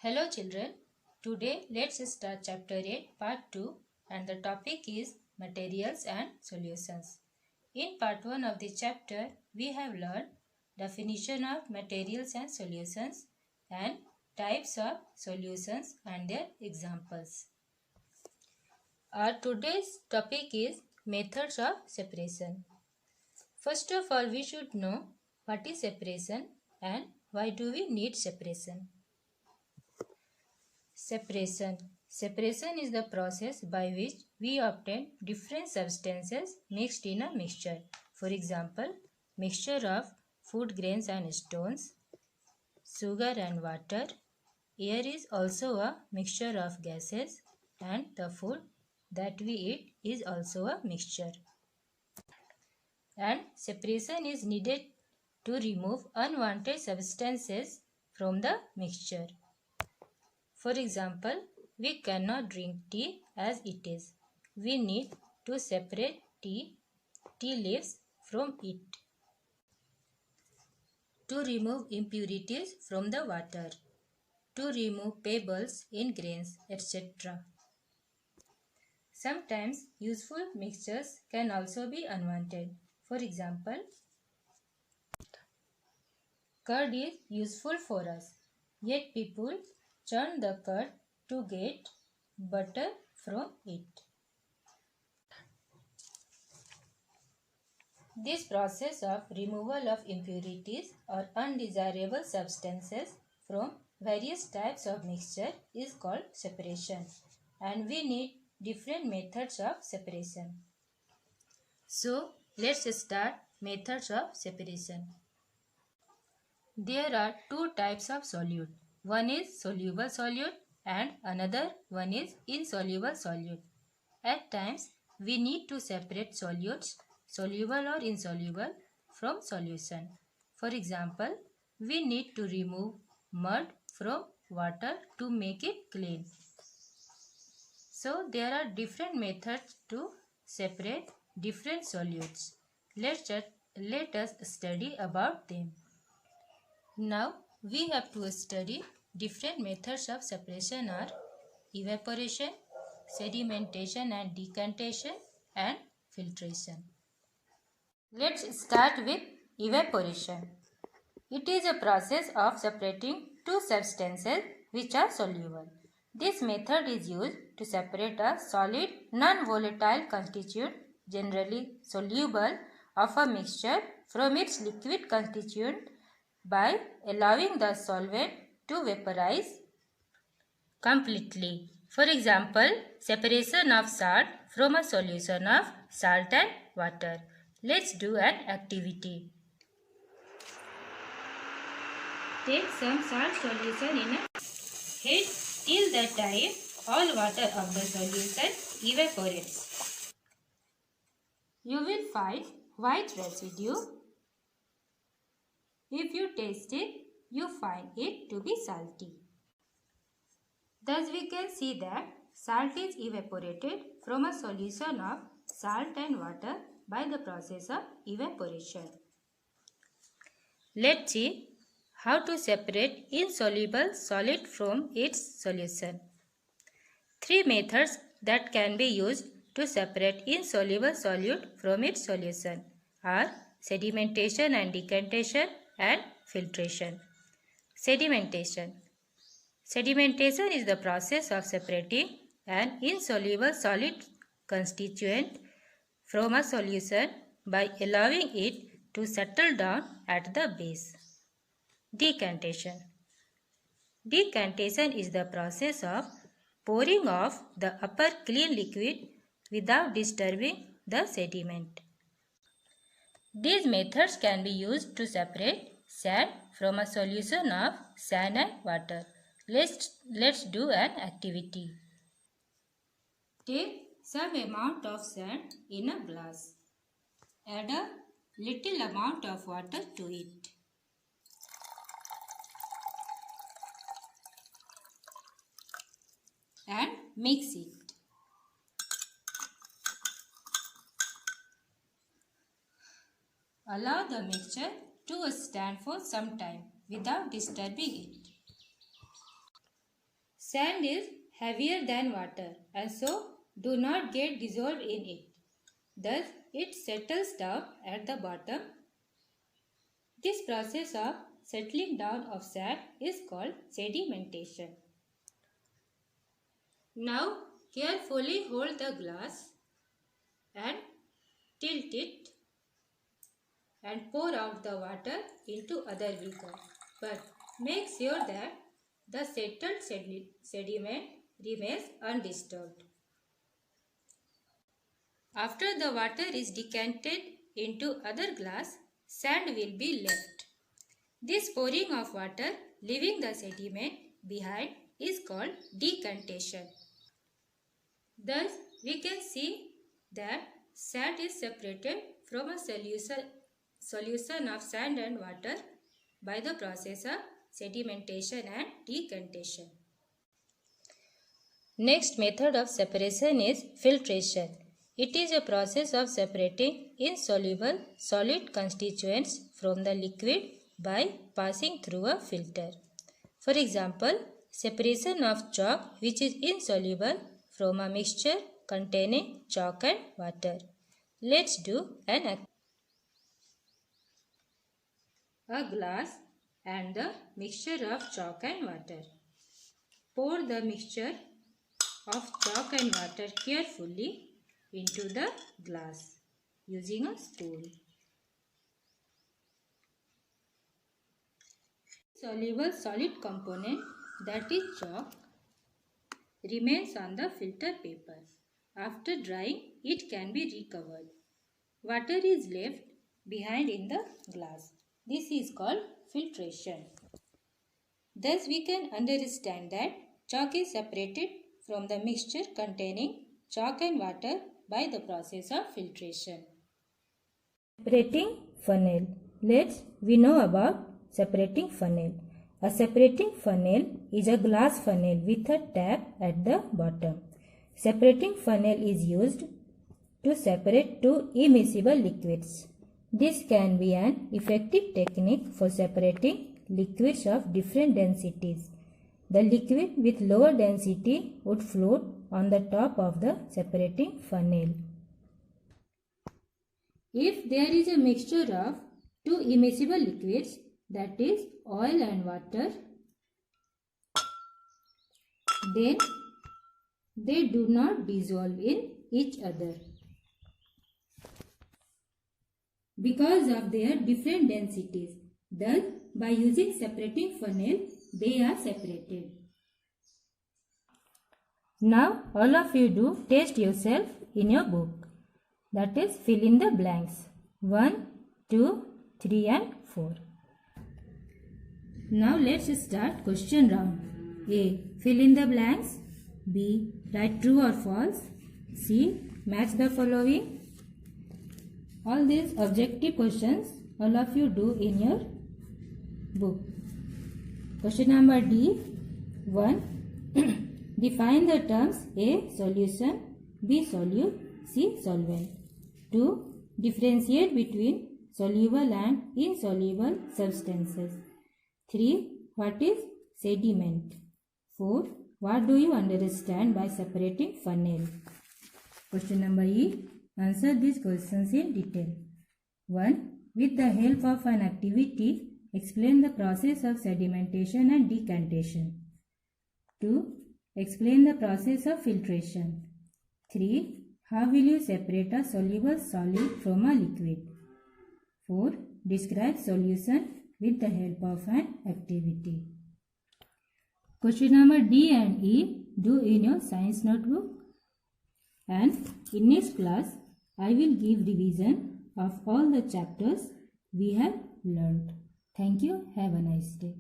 Hello children, today let's start chapter 8 part 2 and the topic is materials and solutions. In part 1 of the chapter we have learned definition of materials and solutions and types of solutions and their examples. Our today's topic is methods of separation. First of all we should know what is separation and why do we need separation. Separation. Separation is the process by which we obtain different substances mixed in a mixture. For example, mixture of food grains and stones, sugar and water. Air is also a mixture of gases and the food that we eat is also a mixture. And separation is needed to remove unwanted substances from the mixture. For example, we cannot drink tea as it is. We need to separate tea leaves from it. To remove impurities from the water. To remove pebbles in grains, etc. Sometimes useful mixtures can also be unwanted. For example, curd is useful for us, yet people churn the curd to get butter from it. This process of removal of impurities or undesirable substances from various types of mixture is called separation, and we need different methods of separation. So, let's start methods of separation. There are two types of solute. One is soluble solute and another one is insoluble solute. At times, we need to separate solutes, soluble or insoluble, from solution. For example, we need to remove mud from water to make it clean. So, there are different methods to separate different solutes. Let us study about them. Now, we have to study different methods of separation are evaporation, sedimentation and decantation, and filtration. Let's start with evaporation. It is a process of separating two substances which are soluble. This method is used to separate a solid non-volatile constituent, generally soluble, of a mixture from its liquid constituent by allowing the solvent to vaporize completely. For example, separation of salt from a solution of salt and water. Let's do an activity. Take some salt solution in a heat till the time all water of the solution evaporates. You will find white residue. If you taste it, you find it to be salty. Thus we can see that salt is evaporated from a solution of salt and water by the process of evaporation. Let's see how to separate insoluble solid from its solution. Three methods that can be used to separate insoluble solute from its solution are sedimentation and decantation and filtration. Sedimentation. Sedimentation is the process of separating an insoluble solid constituent from a solution by allowing it to settle down at the base. Decantation. Decantation is the process of pouring off the upper clean liquid without disturbing the sediment. These methods can be used to separate sand from a solution of sand and water. Let's do an activity. Take some amount of sand in a glass. Add a little amount of water to it. And mix it. Allow the mixture to stand for some time without disturbing it. Sand is heavier than water and so do not get dissolved in it. Thus, it settles down at the bottom. This process of settling down of sand is called sedimentation. Now, carefully hold the glass and tilt it and pour out the water into other beaker. But make sure that the settled sediment remains undisturbed. After the water is decanted into other glass, sand will be left. This pouring of water, leaving the sediment behind, is called decantation. Thus, we can see that sand is separated from a solution of sand and water by the process of sedimentation and decantation. Next method of separation is filtration. It is a process of separating insoluble solid constituents from the liquid by passing through a filter. For example, separation of chalk, which is insoluble, from a mixture containing chalk and water. Let's do an activity. A glass and the mixture of chalk and water. Pour the mixture of chalk and water carefully into the glass using a spoon. Soluble solid component, that is chalk, remains on the filter paper. After drying, it can be recovered. Water is left behind in the glass. This is called filtration. Thus, we can understand that chalk is separated from the mixture containing chalk and water by the process of filtration. Separating funnel. We know about separating funnel. A separating funnel is a glass funnel with a tap at the bottom. Separating funnel is used to separate two immiscible liquids. This can be an effective technique for separating liquids of different densities. The liquid with lower density would float on the top of the separating funnel. If there is a mixture of two immiscible liquids, that is oil and water, then they do not dissolve in each other because of their different densities. Thus, by using separating funnel, they are separated. Now, all of you do test yourself in your book. That is, fill in the blanks. 1, 2, 3 and 4. Now, let's start question round. A. Fill in the blanks. B. Write true or false. C. Match the following. All these objective questions all of you do in your book. Question number D. 1. Define the terms A. Solution, B. Solute, C. Solvent. 2. Differentiate between soluble and insoluble substances. 3. What is sediment? 4. What do you understand by separating funnel? Question number E. Answer these questions in detail. 1. With the help of an activity, explain the process of sedimentation and decantation. 2. Explain the process of filtration. 3. How will you separate a soluble solid from a liquid? 4. Describe solution with the help of an activity. Question number D and E do in your science notebook. And in next class, I will give revision of all the chapters we have learned. Thank you. Have a nice day.